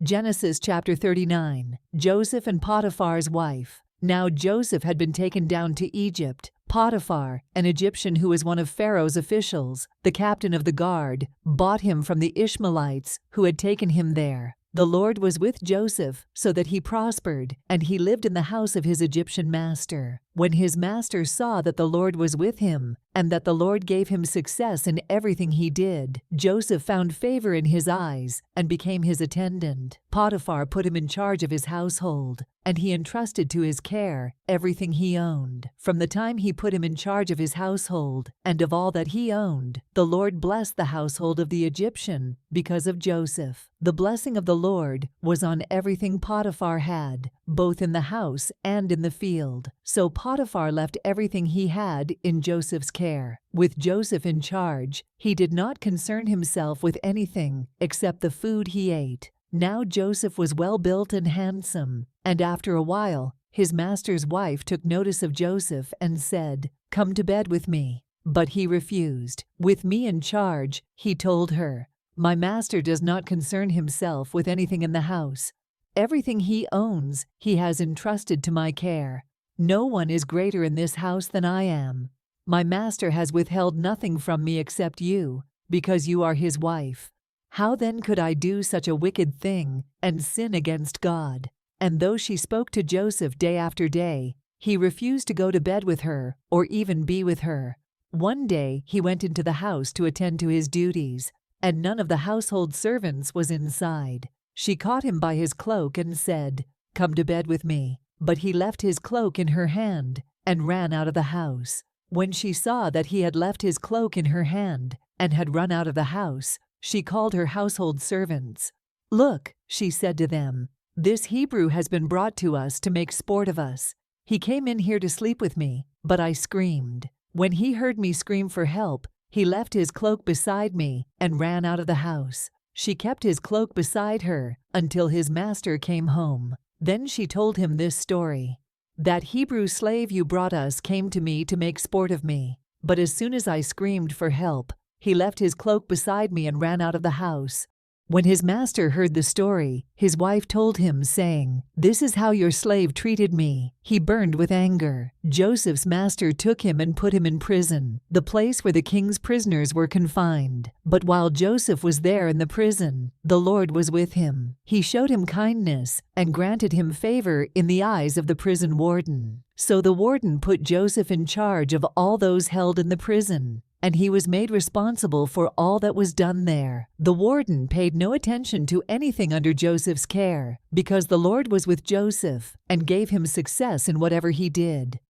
Genesis chapter 39. Joseph and Potiphar's wife. Now Joseph had been taken down to Egypt. Potiphar, an Egyptian who was one of Pharaoh's officials, the captain of the guard, bought him from the Ishmaelites who had taken him there. The Lord was with Joseph, so that he prospered, and he lived in the house of his Egyptian master. When his master saw that the Lord was with him, and that the Lord gave him success in everything he did, Joseph found favor in his eyes and became his attendant. Potiphar put him in charge of his household, and he entrusted to his care everything he owned. From the time he put him in charge of his household and of all that he owned, the Lord blessed the household of the Egyptian because of Joseph. The blessing of the Lord was on everything Potiphar had, both in the house and in the field. So Potiphar left everything he had in Joseph's care. With Joseph in charge, he did not concern himself with anything except the food he ate. Now Joseph was well built and handsome, and after a while, his master's wife took notice of Joseph and said, "Come to bed with me." But he refused. "With me in charge," he told her, "my master does not concern himself with anything in the house. Everything he owns, he has entrusted to my care. No one is greater in this house than I am. My master has withheld nothing from me except you, because you are his wife. How then could I do such a wicked thing and sin against God?" And though she spoke to Joseph day after day, he refused to go to bed with her or even be with her. One day he went into the house to attend to his duties, and none of the household servants was inside. She caught him by his cloak and said, "Come to bed with me." But he left his cloak in her hand and ran out of the house. When she saw that he had left his cloak in her hand and had run out of the house, she called her household servants. "Look," she said to them, "this Hebrew has been brought to us to make sport of us. He came in here to sleep with me, but I screamed. When he heard me scream for help, he left his cloak beside me and ran out of the house." She kept his cloak beside her until his master came home. Then she told him this story. "That Hebrew slave you brought us came to me to make sport of me, but as soon as I screamed for help, he left his cloak beside me and ran out of the house." When his master heard the story, his wife told him, saying, "This is how your slave treated me." He burned with anger. Joseph's master took him and put him in prison, the place where the king's prisoners were confined. But while Joseph was there in the prison, the Lord was with him. He showed him kindness and granted him favor in the eyes of the prison warden. So the warden put Joseph in charge of all those held in the prison, and he was made responsible for all that was done there. The warden paid no attention to anything under Joseph's care, because the Lord was with Joseph and gave him success in whatever he did.